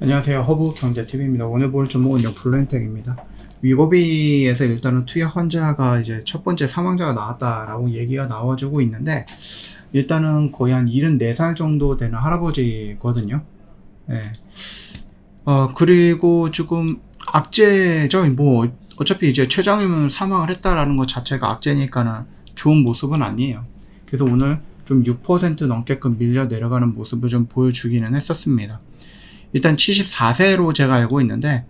안녕하세요. 허브경제TV입니다. 오늘 볼 종목은요, 블루엔텍입니다. 위고비에서 일단은 투약 환자가 이제 첫 번째 사망자가 나왔다라고 얘기가 나와주고 있는데, 일단은 거의 한 74살 정도 되는 할아버지거든요. 예. 그리고 조금 악재죠. 뭐, 어차피 이제 췌장염은 사망을 했다라는 것 자체가 악재니까는 좋은 모습은 아니에요. 그래서 오늘 좀 6% 넘게끔 밀려 내려가는 모습을 좀 보여주기는 했었습니다. 일단 74세로 제가 알고 있는데,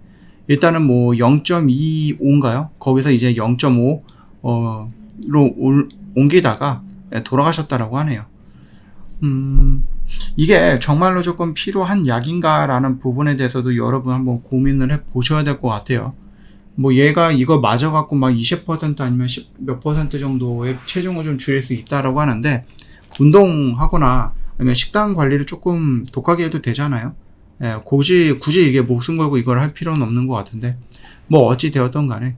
일단은 뭐 0.25인가요? 거기서 이제 0.5로 옮기다가 돌아가셨다라고 하네요. 이게 정말로 조금 필요한 약인가라는 부분에 대해서도 여러분 한번 고민을 해 보셔야 될 것 같아요. 뭐 얘가 이거 맞아갖고 막 20% 아니면 10 몇 퍼센트 정도의 체중을 좀 줄일 수 있다라고 하는데, 운동하거나 아니면 식단 관리를 조금 독하게 해도 되잖아요. 예, 굳이 이게 목숨 걸고 이걸 할 필요는 없는 것 같은데, 뭐 어찌 되었던 간에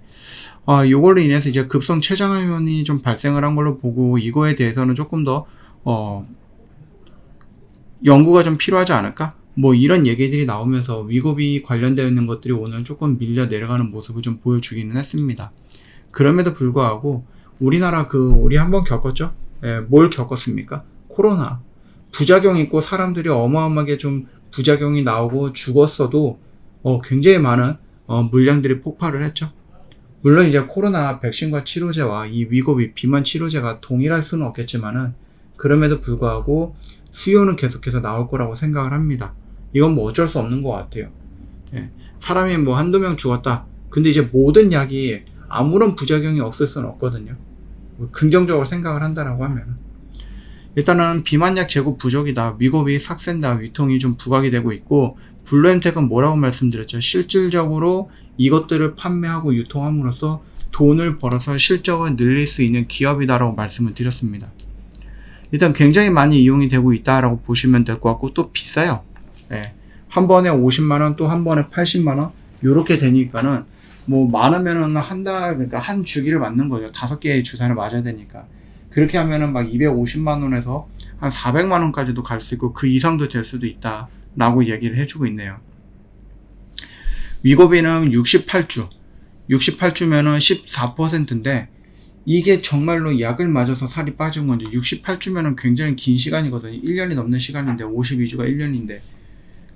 요걸로 인해서 이제 급성 췌장염이 좀 발생을 한 걸로 보고, 이거에 대해서는 조금 더 연구가 좀 필요하지 않을까? 뭐 이런 얘기들이 나오면서 위고비 관련되어 있는 것들이 오늘 조금 밀려 내려가는 모습을 좀 보여주기는 했습니다. 그럼에도 불구하고 우리나라 우리 한번 겪었죠? 예, 뭘 겪었습니까? 코로나. 부작용 있고 사람들이 어마어마하게 좀 부작용이 나오고 죽었어도 굉장히 많은 물량들이 폭발을 했죠. 물론 이제 코로나 백신과 치료제와 이 위고비 비만 치료제가 동일할 수는 없겠지만은, 그럼에도 불구하고 수요는 계속해서 나올 거라고 생각을 합니다. 이건 뭐 어쩔 수 없는 것 같아요. 예. 사람이 뭐 한두 명 죽었다. 근데 이제 모든 약이 아무런 부작용이 없을 수는 없거든요. 긍정적으로 생각을 한다라고 하면. 일단은 비만약 재고 부족이다, 위고비 삭센다, 유통이 좀 부각이 되고 있고, 블루엔텍은 뭐라고 말씀드렸죠? 실질적으로 이것들을 판매하고 유통함으로써 돈을 벌어서 실적을 늘릴 수 있는 기업이다라고 말씀을 드렸습니다. 일단 굉장히 많이 이용이 되고 있다라고 보시면 될 것 같고, 또 비싸요. 예. 한 번에 50만원, 또 한 번에 80만원, 요렇게 되니까는 뭐 많으면은 그러니까 한 주기를 맞는 거죠. 5개의 주사를 맞아야 되니까. 그렇게 하면은 막 250만원에서 한 400만원까지도 갈 수 있고, 그 이상도 될 수도 있다 라고 얘기를 해주고 있네요. 위고비는 68주면은 14%인데, 이게 정말로 약을 맞아서 살이 빠진 건지, 68주면은 굉장히 긴 시간이거든요. 1년이 넘는 시간인데, 52주가 1년인데,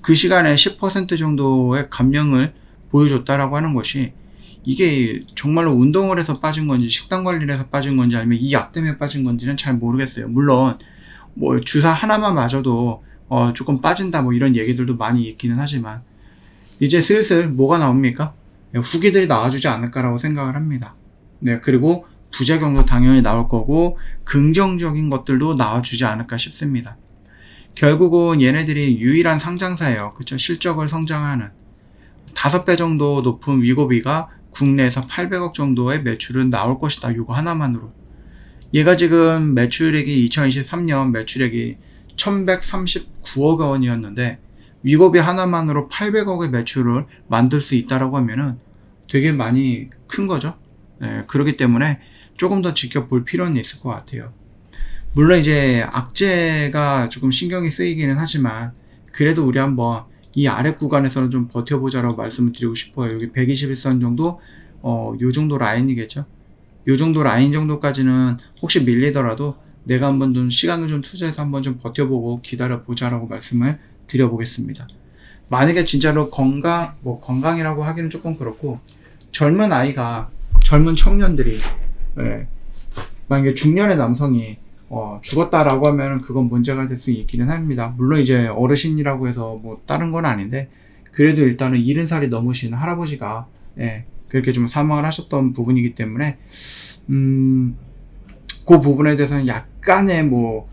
그 시간에 10% 정도의 감량을 보여줬다라고 하는 것이, 이게 정말로 운동을 해서 빠진 건지, 식단 관리를 해서 빠진 건지, 아니면 이 약 때문에 빠진 건지는 잘 모르겠어요. 물론 뭐 주사 하나만 맞아도 조금 빠진다 뭐 이런 얘기들도 많이 있기는 하지만, 이제 슬슬 뭐가 나옵니까? 후기들이 나와주지 않을까라고 생각을 합니다. 네, 그리고 부작용도 당연히 나올 거고, 긍정적인 것들도 나와주지 않을까 싶습니다. 결국은 얘네들이 유일한 상장사예요. 그쵸? 실적을 성장하는 5배 정도 높은 위고비가 국내에서 800억 정도의 매출은 나올 것이다. 이거 하나만으로. 얘가 지금 매출액이 2023년 매출액이 1139억 원이었는데, 위고비 하나만으로 800억의 매출을 만들 수 있다라고 하면은 되게 많이 큰 거죠. 네, 그렇기 때문에 조금 더 지켜볼 필요는 있을 것 같아요. 물론 이제 악재가 조금 신경이 쓰이기는 하지만, 그래도 우리 한번 이 아래 구간에서는 좀 버텨보자라고 말씀을 드리고 싶어요. 여기 121선 정도, 요 정도 라인이겠죠. 요 정도 라인 정도까지는 혹시 밀리더라도 내가 한번 좀 시간을 좀 투자해서 한번 좀 버텨보고 기다려보자라고 말씀을 드려보겠습니다. 만약에 진짜로 건강이라고 하기는 조금 그렇고, 젊은 청년들이, 만약에 중년의 남성이 죽었다라고 하면 그건 문제가 될 수 있기는 합니다. 물론 이제 어르신이라고 해서 뭐 다른 건 아닌데, 그래도 일단은 70살이 넘으신 할아버지가 그렇게 좀 사망을 하셨던 부분이기 때문에, 그 부분에 대해서는 약간의 뭐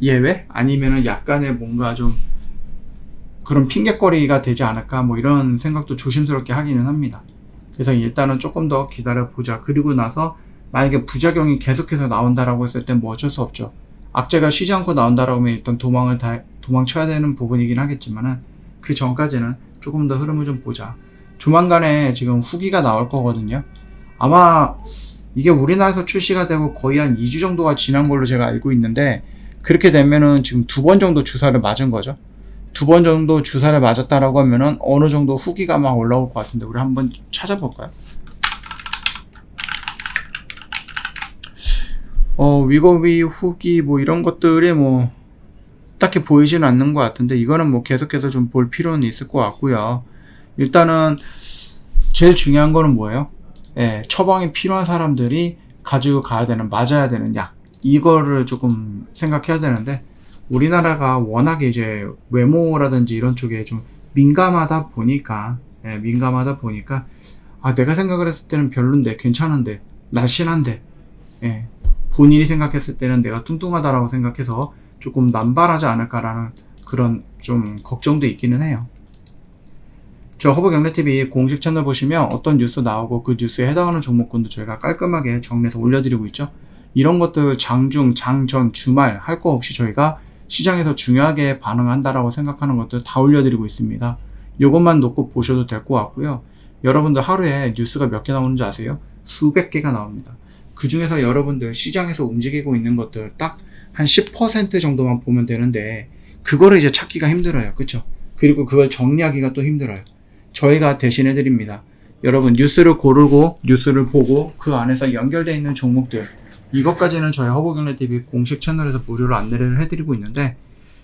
예외? 아니면은 약간의 뭔가 좀 그런 핑곗거리가 되지 않을까, 뭐 이런 생각도 조심스럽게 하기는 합니다. 그래서 일단은 조금 더 기다려보자. 그리고 나서 만약에 부작용이 계속해서 나온다라고 했을 땐 뭐 어쩔 수 없죠. 악재가 쉬지 않고 나온다라고 하면 일단 도망쳐야 되는 부분이긴 하겠지만은, 그 전까지는 조금 더 흐름을 좀 보자. 조만간에 지금 후기가 나올 거거든요. 아마 이게 우리나라에서 출시가 되고 거의 한 2주 정도가 지난 걸로 제가 알고 있는데, 그렇게 되면은 지금 2번 정도 주사를 맞은 거죠. 두 번 정도 주사를 맞았다라고 하면은 어느 정도 후기가 막 올라올 것 같은데 우리 한번 찾아볼까요? 위고비 후기 뭐 이런 것들이 뭐 딱히 보이지는 않는 것 같은데 이거는 뭐 계속해서 좀 볼 필요는 있을 것 같고요. 일단은 제일 중요한 거는 뭐예요? 처방이 필요한 사람들이 가지고 가야 되는, 맞아야 되는 약, 이거를 조금 생각해야 되는데 우리나라가 워낙에 이제 외모라든지 이런 쪽에 좀 민감하다 보니까 내가 생각을 했을 때는 별론데, 괜찮은데, 날씬한데, 본인이 생각했을 때는 내가 뚱뚱하다라고 생각해서 조금 남발하지 않을까라는 그런 좀 걱정도 있기는 해요. 저 허브경제TV 공식 채널 보시면 어떤 뉴스 나오고 그 뉴스에 해당하는 종목군도 저희가 깔끔하게 정리해서 올려드리고 있죠. 이런 것들 장중, 장전, 주말 할 거 없이 저희가 시장에서 중요하게 반응한다라고 생각하는 것들 다 올려드리고 있습니다. 이것만 놓고 보셔도 될 것 같고요. 여러분들 하루에 뉴스가 몇 개 나오는지 아세요? 수백 개가 나옵니다. 그 중에서 여러분들 시장에서 움직이고 있는 것들 딱 한 10% 정도만 보면 되는데 그거를 이제 찾기가 힘들어요. 그쵸? 그리고 그걸 정리하기가 또 힘들어요. 저희가 대신해 드립니다. 여러분 뉴스를 고르고 뉴스를 보고 그 안에서 연결되어 있는 종목들, 이것까지는 저희 허브경제TV 공식 채널에서 무료로 안내를 해드리고 있는데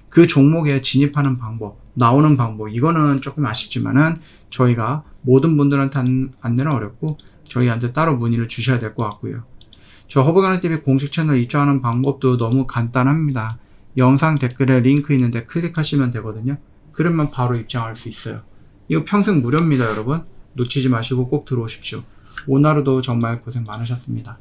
그 종목에 진입하는 방법, 나오는 방법, 이거는 조금 아쉽지만은 저희가 모든 분들한테 안내는 어렵고 저희한테 따로 문의를 주셔야 될 것 같고요. 저 허브경제TV 공식 채널 입장하는 방법도 너무 간단합니다. 영상 댓글에 링크 있는데 클릭하시면 되거든요. 그러면 바로 입장할 수 있어요. 이거 평생 무료입니다, 여러분. 놓치지 마시고 꼭 들어오십시오. 오늘 하루도 정말 고생 많으셨습니다.